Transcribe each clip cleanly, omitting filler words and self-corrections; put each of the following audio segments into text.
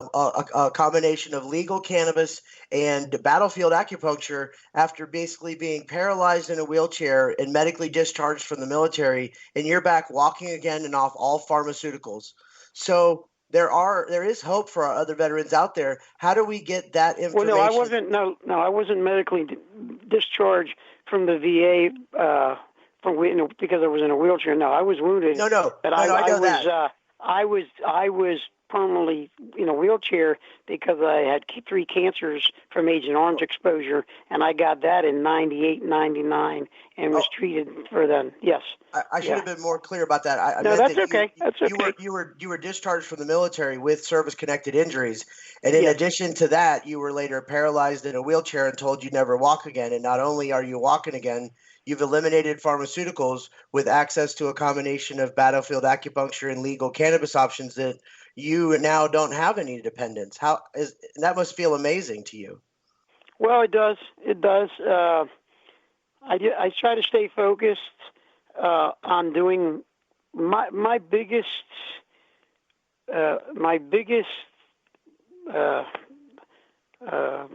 a combination of legal cannabis and battlefield acupuncture after basically being paralyzed in a wheelchair and medically discharged from the military, and you're back walking again and off all pharmaceuticals. So there is hope for our other veterans out there. How do we get that Well, no, I information? wasn't. No, I wasn't medically discharged from the VA because I was in a wheelchair. No, I was wounded, but I I know was that. I was permanently in a wheelchair because I had 3 cancers from Agent Orange exposure, and I got that in '98, '99, and was Oh, treated for them. Yes, I should yeah. have been more clear about that. I No, meant that's that okay. That's okay. you were discharged from the military with service connected injuries, and in Yes. addition to that, you were later paralyzed in a wheelchair and told you'd never walk again. And not only are you walking again, you've eliminated pharmaceuticals with access to a combination of battlefield acupuncture and legal cannabis options that you now don't have any dependence. How is that? Must feel amazing to you. Well, it does. It does. I try to stay focused on doing my biggest my biggest uh, uh,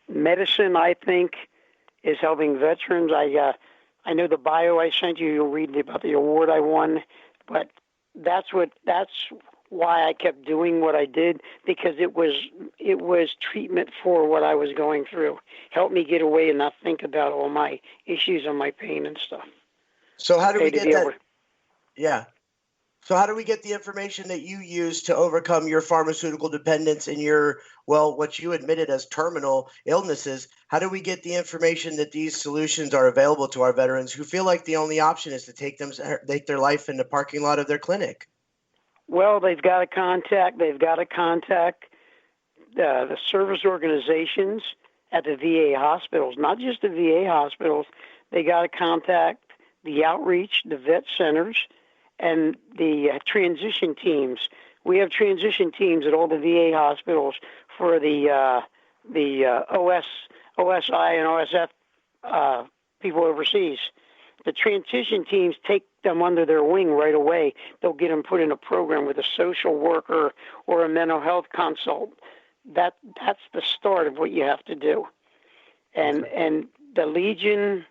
medicine. I think is helping veterans. I know the bio I sent you. You'll read about the award I won, but that's why I kept doing what I did, because it was treatment for what I was going through. Helped me get away and not think about all my issues and my pain and stuff. So how do Okay, we to get be able that? Yeah. So how do we get the information that you use to overcome your pharmaceutical dependence and your, well, what you admitted as terminal illnesses? How do we get the information that these solutions are available to our veterans who feel like the only option is to take their life in the parking lot of their clinic? well, they've got to contact the service organizations at the VA hospitals, not just the VA hospitals. They got to contact the outreach, the vet centers, and the transition teams. We have transition teams at all the VA hospitals for the OSI and OSF people overseas. The transition teams take them under their wing right away. They'll get them put in a program with a social worker or a mental health consult. That's the start of what you have to do. And the Legion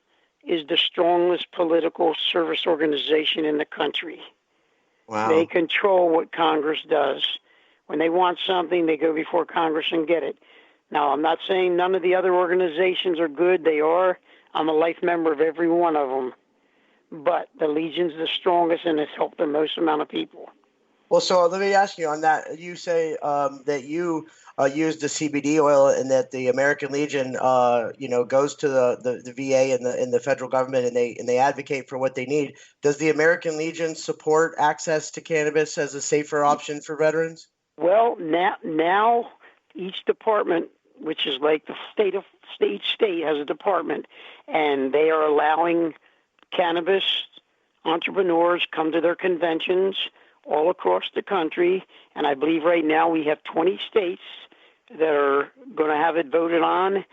is the strongest political service organization in the country. They Wow. control what Congress does. When they want something, they go before Congress and get it. Now, I'm not saying none of the other organizations are good. They are. I'm a life member of every one of them. But the Legion's the strongest, and it's helped the most amount of people. Well, so let me ask you on that. You say that you use the CBD oil, and that the American Legion, goes to the VA and the federal government, and they advocate for what they need. Does the American Legion support access to cannabis as a safer option for veterans? Well, now each department, which is like the each state has a department, and they are allowing cannabis entrepreneurs come to their conventions all across the country. And I believe right now we have 20 states that are going to have it voted on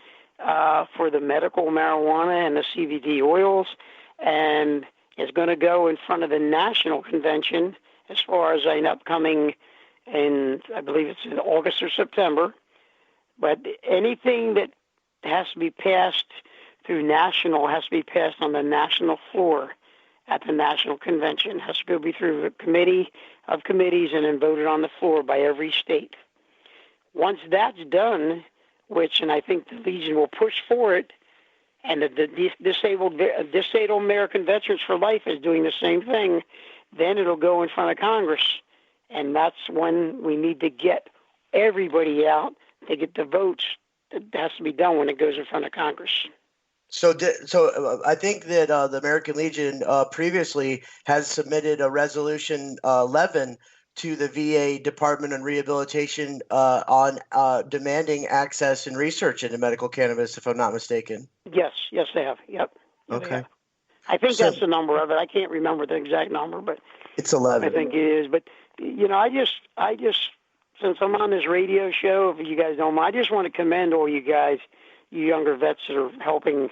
for the medical marijuana and the CBD oils. And it's going to go in front of the national convention as far as an upcoming, and I believe it's in August or September. But anything that has to be passed through national has to be passed on the national floor at the national convention. It has to go be through a committee of committees and then voted on the floor by every state. Once that's done, and I think the Legion will push for it, and the disabled American Veterans for Life is doing the same thing, then it'll go in front of Congress. And that's when we need to get everybody out to get the votes. That has to be done when it goes in front of Congress. I think that the American Legion previously has submitted a resolution 11 to the VA Department on Rehabilitation on demanding access and research into medical cannabis, if I'm not mistaken. Yes, they have. Yep. Yeah, they Okay. have. I think So that's the number of it. I can't remember the exact number, but it's I 11. think it is. But I just, since I'm on this radio show, if you guys don't mind, I just want to commend all you guys, you younger vets that are helping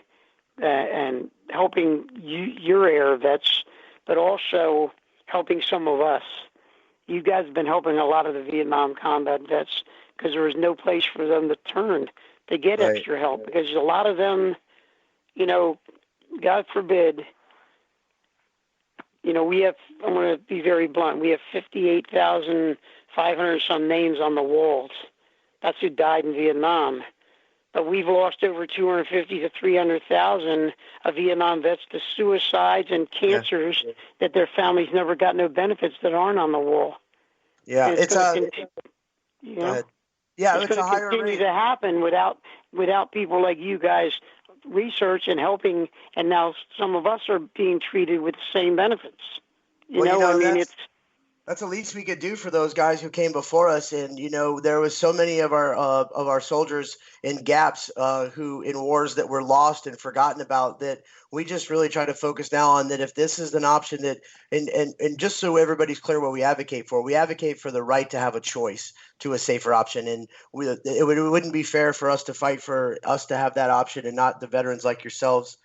and helping your air vets, but also helping some of us. You guys have been helping a lot of the Vietnam combat vets because there was no place for them to turn to get Right. extra help, because a lot of them, God forbid, we have, I'm going to be very blunt, we have 58,500 some names on the walls. That's who died in Vietnam. But we've lost over 250 to 300,000 of Vietnam vets to suicides and cancers that their families never got no benefits that aren't on the wall. Yeah, And it's it's going to a. continue. Go ahead. Yeah, It's it's going a to higher continue rate. to happen without people like you guys research and helping. And now some of us are being treated with the same benefits. Well, I mean, that's the least we could do for those guys who came before us. And there was so many of our soldiers in gaps who in wars that were lost and forgotten about, that we just really try to focus now on that. If this is an option that, and just so everybody's clear what we advocate for the right to have a choice to a safer option. And it wouldn't be fair for us to fight for us to have that option and not the veterans like yourselves.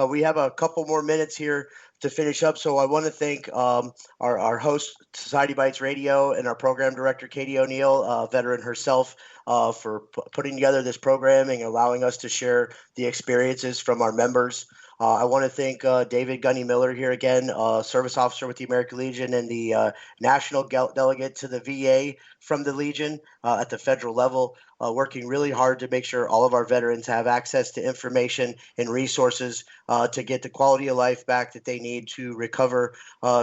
We have a couple more minutes here to finish up, so I want to thank our host, Society Bites Radio, and our program director, Katie O'Neill, veteran herself, for putting together this programming and allowing us to share the experiences from our members. I want to thank David Gunny Miller here again, service officer with the American Legion and the national delegate to the VA from the Legion at the federal level, working really hard to make sure all of our veterans have access to information and resources to get the quality of life back that they need to recover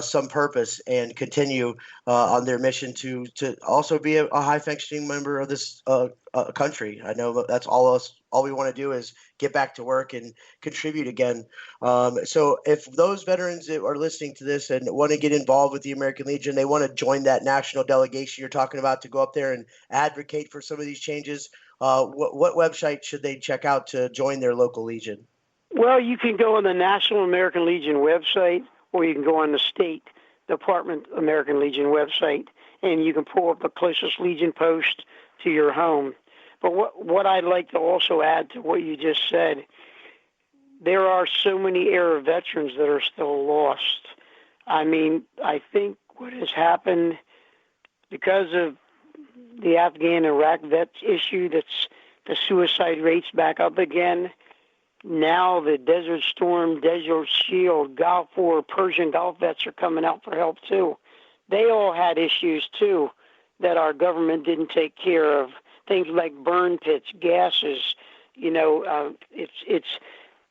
some purpose and continue on their mission to also be a high functioning member of this country. I know that's all we want to do is get back to work and contribute again. So if those veterans that are listening to this and want to get involved with the American Legion, they want to join that national delegation you're talking about to go up there and advocate for some of these changes, what website should they check out to join their local Legion? well, you can go on the National American Legion website, or you can go on the State Department American Legion website, and you can pull up the closest Legion post to your home. But what I'd like to also add to what you just said, there are so many era veterans that are still lost. I mean, I think what has happened because of the Afghan Iraq vet issue, that's the suicide rates back up again. Now the Desert Storm, Desert Shield, Gulf War, Persian Gulf vets are coming out for help too. They all had issues too that our government didn't take care of. Things like burn pits, gases. It's.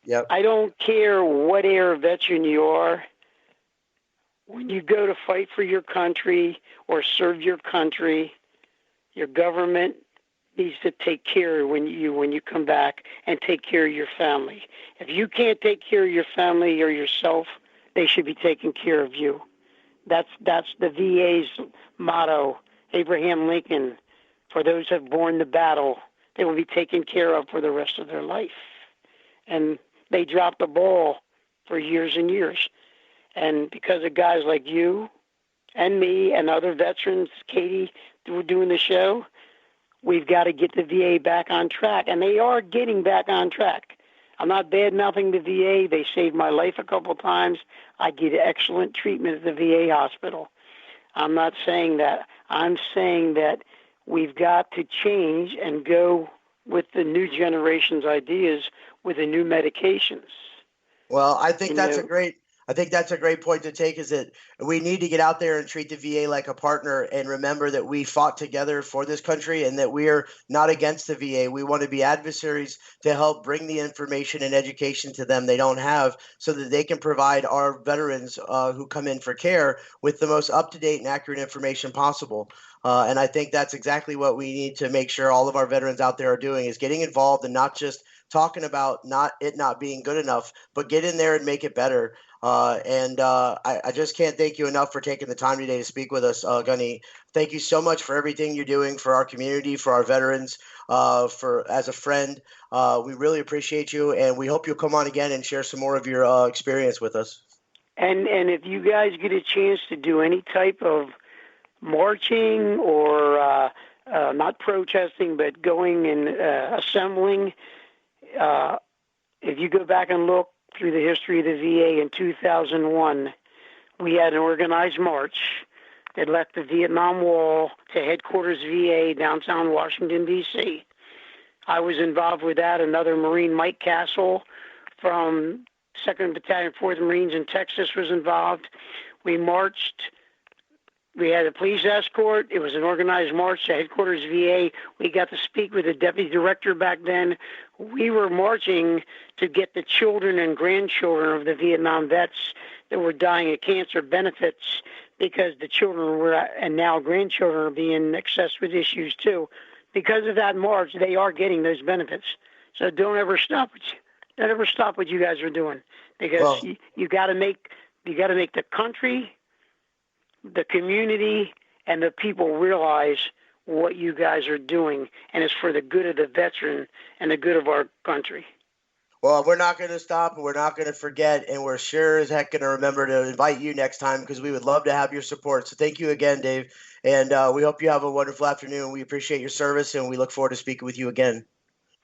Yep. I don't care what era veteran you are. When you go to fight for your country or serve your country, your government needs to take care of when you come back and take care of your family. If you can't take care of your family or yourself, they should be taking care of you. That's the VA's motto. Abraham Lincoln, for those who have borne the battle, they will be taken care of for the rest of their life. And they dropped the ball for years and years. And because of guys like you and me and other veterans, Katie, who were doing the show, we've got to get the VA back on track. And they are getting back on track. I'm not bad-mouthing the VA. They saved my life a couple of times. I get excellent treatment at the VA hospital. I'm not saying that. I'm saying that we've got to change and go with the new generation's ideas with the new medications. Well, I think that's a great point to take, is that we need to get out there and treat the VA like a partner and remember that we fought together for this country and that we are not against the VA. We want to be adversaries to help bring the information and education to them they don't have, so that they can provide our veterans who come in for care with the most up-to-date and accurate information possible. And I think that's exactly what we need to make sure all of our veterans out there are doing, is getting involved and not just talking about not being good enough, but get in there and make it better. I just can't thank you enough for taking the time today to speak with us, Gunny. Thank you so much for everything you're doing for our community, for our veterans, for as a friend. We really appreciate you, and we hope you'll come on again and share some more of your experience with us. And if you guys get a chance to do any type of marching or not protesting, but going and assembling, if you go back and look through the history of the VA in 2001, we had an organized march that left the Vietnam Wall to headquarters VA, downtown Washington, D.C. I was involved with that. Another Marine, Mike Castle, from 2nd Battalion, 4th Marines in Texas, was involved. We marched. We had a police escort. It was an organized march to headquarters VA. We got to speak with the deputy director back then. We were marching to get the children and grandchildren of the Vietnam vets that were dying of cancer benefits, because the children were, and now grandchildren, are being accessed with issues too. Because of that march, they are getting those benefits. So don't ever stop what you guys are doing, because you got to make the country, the community, and the people realize what you guys are doing, and it's for the good of the veteran and the good of our country. Well, we're not going to stop, and we're not going to forget, and we're sure as heck going to remember to invite you next time, because we would love to have your support. So thank you again, Dave, and we hope you have a wonderful afternoon. We appreciate your service, and we look forward to speaking with you again.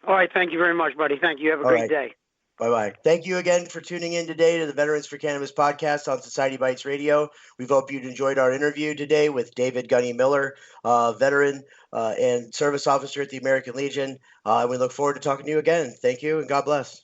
All right, thank you very much, buddy. Thank you. Have a great day. Bye-bye. Thank you again for tuning in today to the Veterans for Cannabis podcast on Society Bites Radio. We hope you enjoyed our interview today with David Gunny Miller, veteran and service officer at the American Legion. And we look forward to talking to you again. Thank you, and God bless.